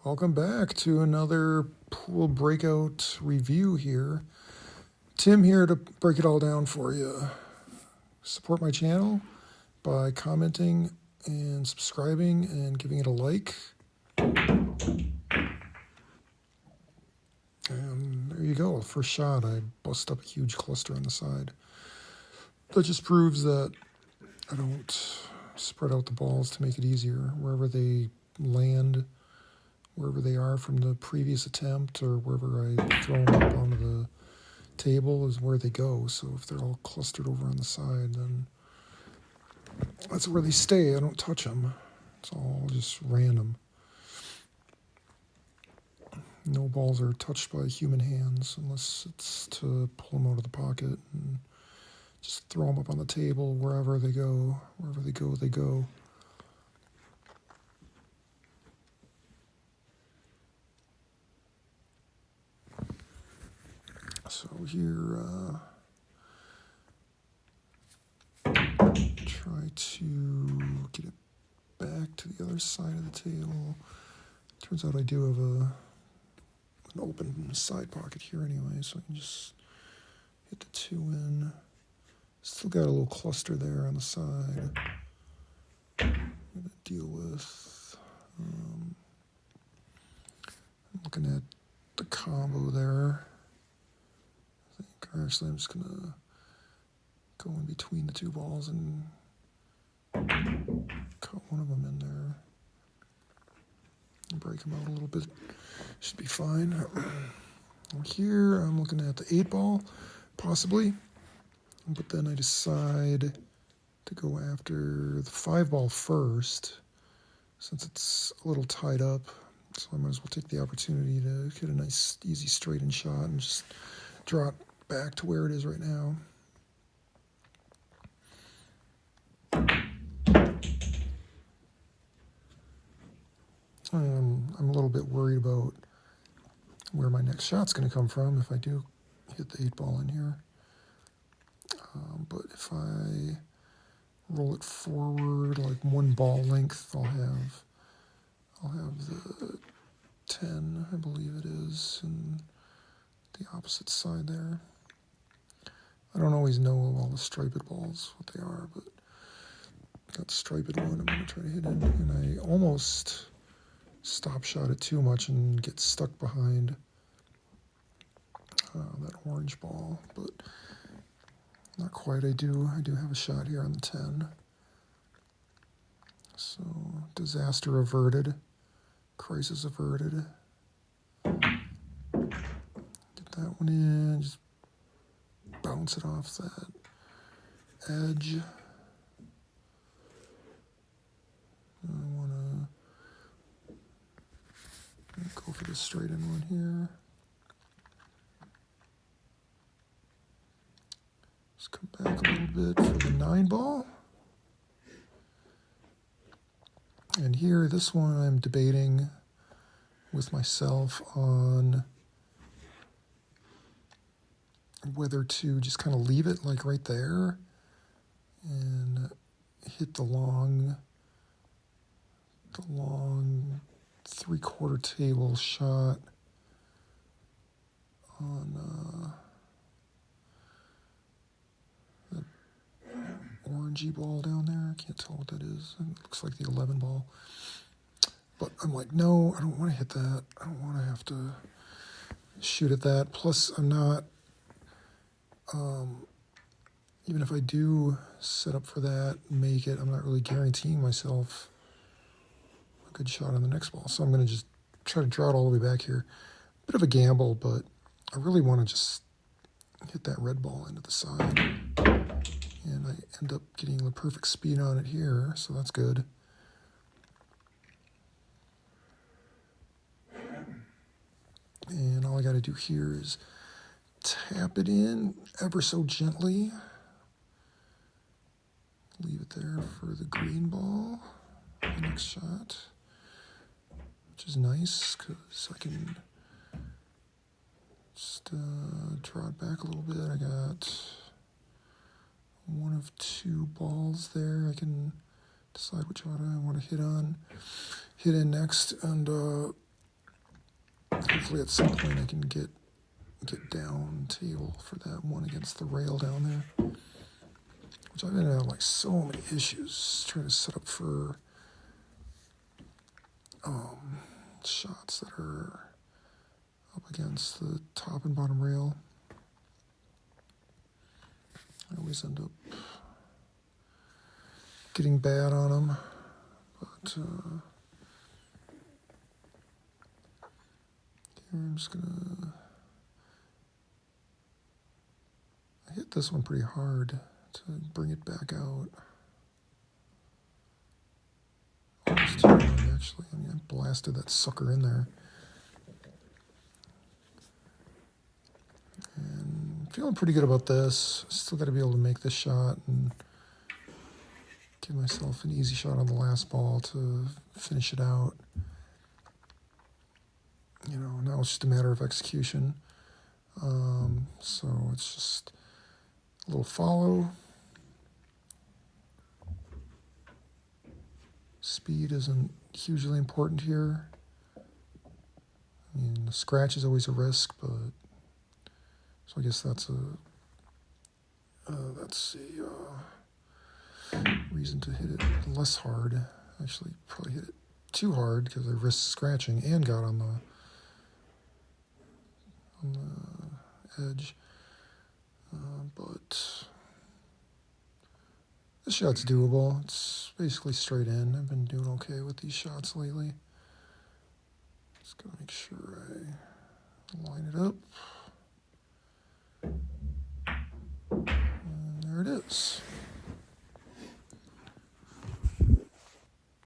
Welcome back to another pool breakout review here. Tim here to break it all down for you. Support my channel by commenting and subscribing and giving it a like. And there you go, first shot, I bust up a huge cluster on the side. That just proves that I don't spread out the balls to make it easier. Wherever they land, wherever they are from the previous attempt, or wherever I throw them up onto the table is where they go. So if they're all clustered over on the side, then that's where they stay. I don't touch them. It's all just random. No balls are touched by human hands unless it's to pull them out of the pocket and just throw them up on the table wherever they go. Wherever they go, they go. So here, try to get it back to the other side of the table. Turns out I do have an open side pocket here anyway, so I can just hit the two in. Still got a little cluster there on the side I'm going to deal with. I'm looking at the combo there. I think, or actually I'm just going to go in between the two balls and cut one of them in there. And break them out a little bit. Should be fine. Here I'm looking at the 8-ball, possibly. But then I decide to go after the 5-ball first, since it's a little tied up. So I might as well take the opportunity to get a nice, easy straight-in shot and just draw it back to where it is right now. I'm a little bit worried about where my next shot's going to come from if I do hit the 8-ball in here. But if I roll it forward like one ball length, I'll have the 10, I believe it is, and the opposite side there. I don't always know all the striped balls, what they are, but that striped one I'm going to try to hit in. And I almost stop shot it too much and get stuck behind that orange ball, but not quite. I do have a shot here on the 10. So, disaster averted. Crisis averted. Get that one in. Just bounce it off that edge. I want to go for the straight in one here. Just come back a little bit for the 9-ball. And here, this one I'm debating with myself on whether to just kind of leave it like right there and hit the long 3/4 table shot on the orangey ball down there. I can't tell what that is. It looks like the 11 ball. But I'm like, no, I don't want to hit that. I don't want to have to shoot at that. Plus, I'm not, even if I do set up for that, make it, I'm not really guaranteeing myself a good shot on the next ball. So I'm going to just try to draw it all the way back here. Bit of a gamble, but I really want to just hit that red ball into the side. And I end up getting the perfect speed on it here, so that's good. And all I got to do here is tap it in ever so gently. Leave it there for the green ball, the next shot, which is nice because I can just draw it back a little bit. I got one of 2 balls there. I can decide which one I want to hit in next, and Hopefully at some point I can get down table for that one against the rail down there. Which I've been having like so many issues trying to set up for shots that are up against the top and bottom rail. I always end up getting bad on them, but here I'm just gonna hit this one pretty hard to bring it back out. Almost too hard, actually. I mean, I blasted that sucker in there. And feeling pretty good about this. Still got to be able to make this shot and give myself an easy shot on the last ball to finish it out. You know, now it's just a matter of execution. So it's just a little follow. Speed isn't hugely important here. I mean, the scratch is always a risk, but so I guess that's a reason to hit it less hard. Actually, probably hit it too hard because I risked scratching and got on the edge. But this shot's doable. It's basically straight in. I've been doing okay with these shots lately. Just gotta make sure I line it up. And there it is.